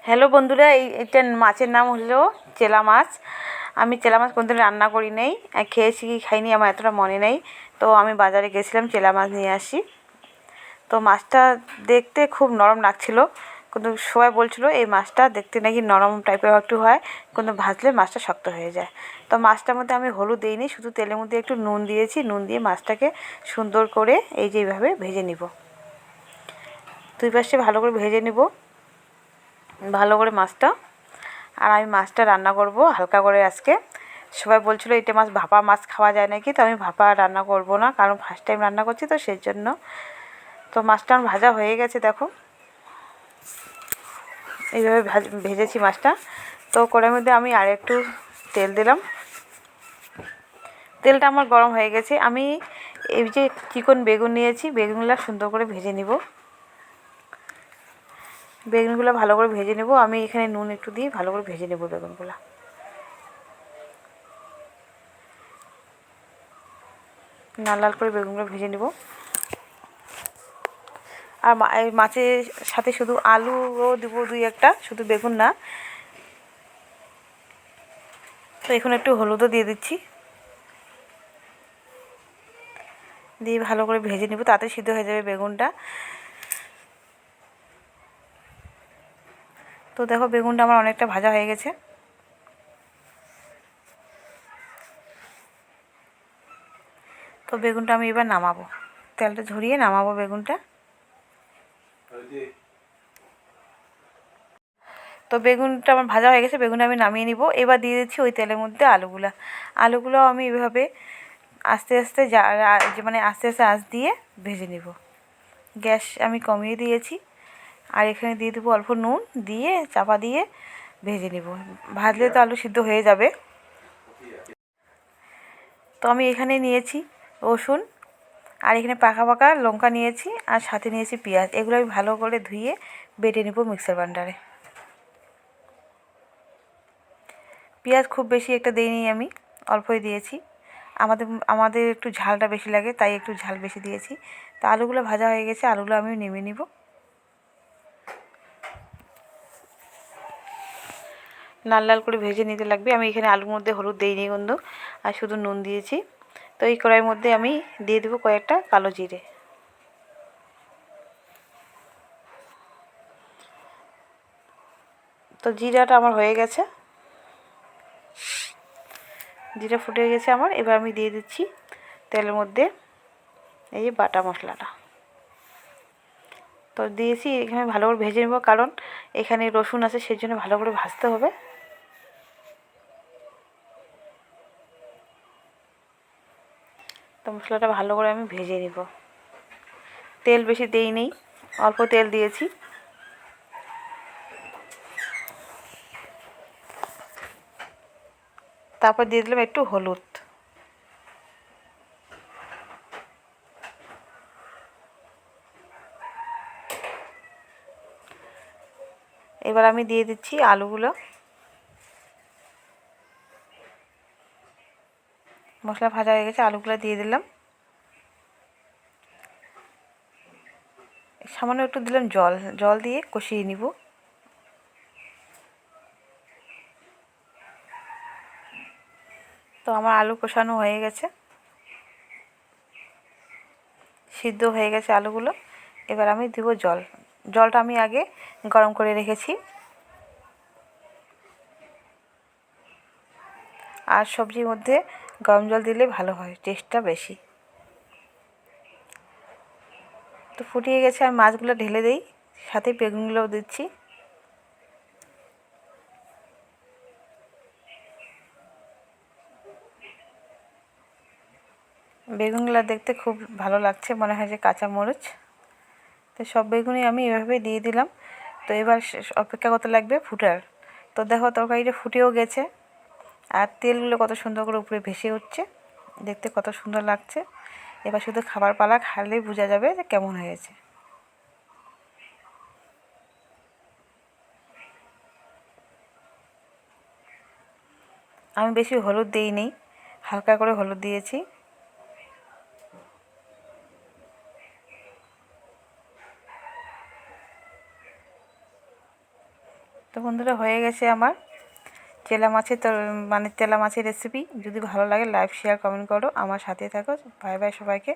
Hello বন্ধুরা, এইটা মাছের নাম হলো চেলা মাছ। আমি চেলা মাছ কোনোদিন রান্না করি নেই, খেয়েছি কি খাইনি আমার এতটা মনে নেই। তো আমি বাজারে গেছিলাম চেলা মাছ নিয়ে আসি। তো মাছটা দেখতে খুব নরম লাগছিলো, কিন্তু সবাই বলছিল এই মাছটা দেখতে নাকি নরম টাইপের একটু হয়, কিন্তু ভাজলে মাছটা শক্ত হয়ে যায়। তো মাছটার মধ্যে আমি হলুদ দিইনি, শুধু তেলের মধ্যে একটু নুন দিয়েছি। নুন দিয়ে মাছটাকে সুন্দর করে এই যে এইভাবে ভেজে নিব। দুই পাশে ভালো করে ভেজে নিব ভালো করে মাছটা। আর আমি মাছটা রান্না করব হালকা করে আজকে। সবাই বলছিল এটা মাছ ভাপা মাছ খাওয়া যায় নাকি, তো আমি ভাপা রান্না করব না, কারণ ফার্স্ট টাইম রান্না করছি তো সেই জন্য। তো মাছটা আমার ভাজা হয়ে গেছে, দেখো এইভাবে ভেজেছি মাছটা। তো কড়াইয়ের মধ্যে আমি আর একটু তেল দিলাম। তেলটা আমার গরম হয়ে গেছে। আমি এই যে চিকন বেগুন নিয়েছি, বেগুনগুলো সুন্দর করে ভেজে নিব। বেগুনগুলো ভালো করে ভেজে নেব। আমি এখানে নুন একটু দিয়ে ভালো করে ভেজে নেব বেগুনগুলো। লাল লাল করে বেগুনগুলো ভেজে নেব। আর মাছের সাথে শুধু আলুও দেবো দুই একটা, শুধু বেগুন না। তো এখন একটু হলুদও দিয়ে দিচ্ছি, দিয়ে ভালো করে ভেজে নেব, তাতে সিদ্ধ হয়ে যাবে বেগুনটা। তো দেখো বেগুনটা আমার অনেকটা ভাজা হয়ে গেছে। তো বেগুনটা আমি এবার নামাবো, তেলটা ঝরিয়ে নামাবো বেগুনটা। তো বেগুনটা আমার ভাজা হয়ে গেছে, বেগুনটা আমি নামিয়ে নিব। এবার দিয়ে দিচ্ছি ওই তেলের মধ্যে আলুগুলো আমি এভাবে আস্তে আস্তে মানে আস্তে আস্তে আঁচ দিয়ে ভেজে নিব। গ্যাস আমি কমিয়ে দিয়েছি। আর এখানে দিয়ে দেবো অল্প নুন, দিয়ে চাপা দিয়ে ভেজে নিব। ভাজলে তো আলু সিদ্ধ হয়ে যাবে। তো আমি এখানে নিয়েছি রসুন, আর এখানে পাকা পাকা লঙ্কা নিয়েছি, আর সাথে নিয়েছি পেঁয়াজ। এগুলো আমি ভালো করে ধুয়ে বেটে নেব মিক্সার গ্রাইন্ডারে। পেঁয়াজ খুব বেশি একটা দিইনি, আমি অল্পই দিয়েছি। আমাদের আমাদের একটু ঝালটা বেশি লাগে, তাই একটু ঝাল বেশি দিয়েছি। তো আলুগুলো ভাজা হয়ে গেছে, আলুগুলো আমি নেমে নিব। লাল লাল করে ভেজে নিতে লাগবে। আমি এখানে আলুর মধ্যে হলুদ দিইনি কিন্তু, আর শুধু নুন দিয়েছি। তো এই কড়াইয়ের মধ্যে আমি দিয়ে দেবো কয়েকটা কালো জিরে। তো জিরাটা আমার হয়ে গেছে, জিরা ফুটে গেছে আমার। এবার আমি দিয়ে দিচ্ছি তেলের মধ্যে এই যে বাটা মশলাটা। তো দিয়েছি, এখানে ভালো করে ভেজে নেব, কারণ এখানে রসুন আছে সেই জন্য ভালো করে ভাজতে হবে। তো মশলাটা ভালো করে আমি ভেজে নিব। তেল বেশি দেইনি, অল্প তেল দিয়েছি। তারপর দিয়ে দিলাম একটু হলুদ। এবার আমি দিয়ে দিচ্ছি আলুগুলো। মশলা ভাজা হয়ে গেছে, আলুগুলো দিয়ে দিলাম। সামান্য একটু দিলাম জল, জল দিয়ে কষিয়ে নিব। তো আমার আলু কষানো হয়ে গেছে, সিদ্ধ হয়ে গেছে আলুগুলো। এবার আমি দিব জল। জলটা আমি আগে গরম করে রেখেছি। আর সবজির মধ্যে গরম জল দিলে ভালো হয়, টেস্টটা বেশি। তো ফুটিয়ে গেছে, আমি মাছগুলো ঢেলে দিই, সাথে বেগুনগুলোও দিচ্ছি। বেগুনগুলো দেখতে খুব ভালো লাগছে, মনে হয় যে কাঁচা মরিচ। তো সব বেগুনই আমি এভাবে দিয়ে দিলাম। তো এবার অপেক্ষা করতে লাগবে ফুটার। তো দেখো তরকারিটা ফুটেও গেছে, আর তেলগুলো কত সুন্দর করে উপরে ভেসে উঠছে, দেখতে কত সুন্দর লাগছে। এবার শুধু খাবার পালা, খাইলেই বোঝা যাবে যে কেমন হয়েছে। আমি বেশি হলুদ দিইনি, হালকা করে হলুদ দিয়েছি। তো বন্ধুরা হয়ে গেছে আমার চেলা মাছের তেলা মাছের রেসিপি। যদি ভালো লাগে লাইক শেয়ার কমেন্ট করো, আমার সাথে থাকো। বাই বাই সবাইকে।